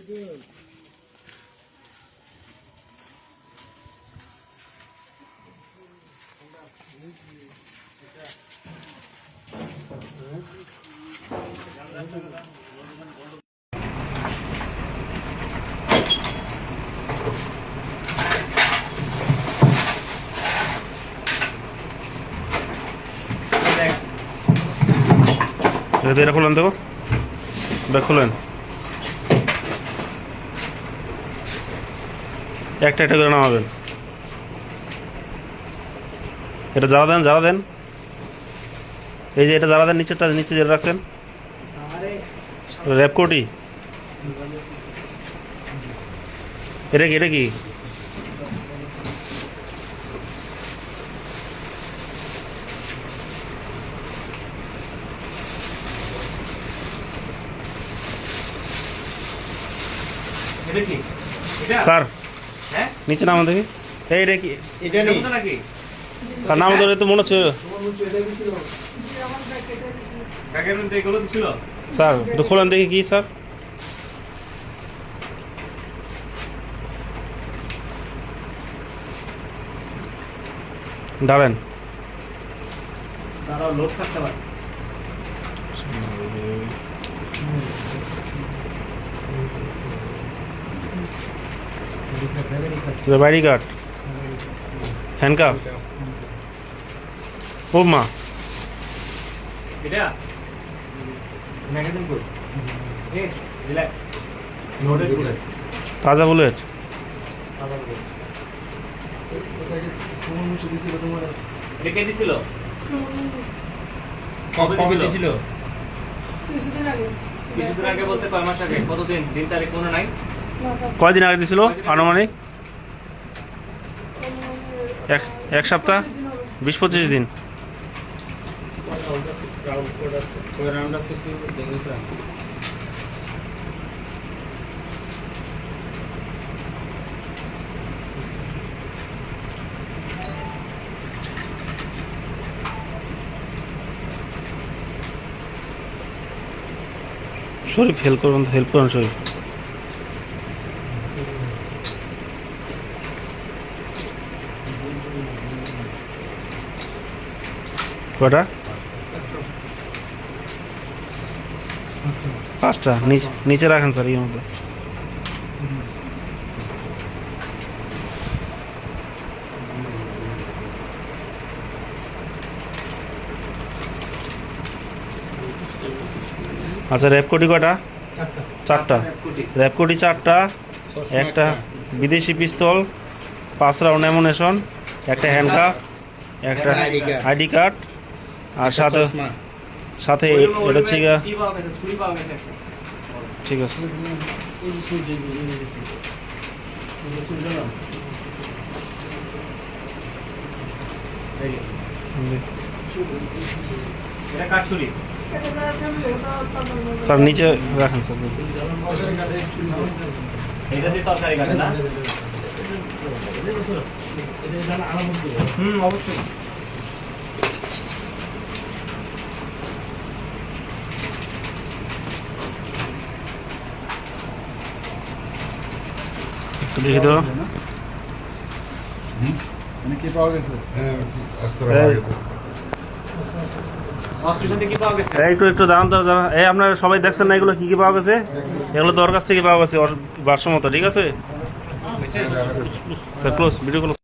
এটা খুলেন দেখো, ব্যাগ খুলেন, একটা একটা করে নামাবেন। এটা জ্বালা দেন, জ্বালা দেন, এই যে এটা জ্বালা দেন, নিচেরটা নিচে যেটা রাখছেন র্যাপকোটি। এটা কি, এটা কি? স্যার নিচে নাম দেখি, এইটা কি? নাম ধরে তো মনে হচ্ছে স্যার, একটু খোলেন দেখি কি স্যার। ডালেন, লোড থাকতে পারে। আইডি কার্ড, হ্যান্ডকাফ, ও মা এটা magazine code, a relax loaded bullet, তাজা বুলেট। কে দিছিল? কবে দিছিল? কিছুদিন আগে বলতে কয় মাস আগে? কতদিন? দিন তারিখ মনে নাই? কয়দিন আগে দিছিল আনুমানিক? এক সপ্তাহ, 20-25 দিন। শরীফ হেল্প করুন, হেল্প করুন শরীফ। কটা? 5টা। নিচে রাখেন স্যার, এর মধ্যে। আচ্ছা, র্যাপকোটি কটা? 4টা। র্যাপকোটি 4টা, একটা বিদেশি পিস্তল, 5 রাউন্ড অ্যামুনেশন, একটা হ্যান্ডকাফ, একটা আইডি কার্ড, আর সাথে এটা হচ্ছে ঠিক আছে। স্যার নিচে রাখেন স্যার। এটা দিয়ে তরকারি কাটে না? অবশ্যই। লিখে দেবো। কি পাওয়া গেছে? একটু দাঁড়ান তো, এই আপনারা সবাই দেখছেন না এগুলো কি কি পাওয়া গেছে? এগুলো তো ওর কাছ থেকে পাওয়া গেছে, ওর ভাষ্য মতো। ঠিক আছে, ক্লোজ, ভিডিও ক্লোজ।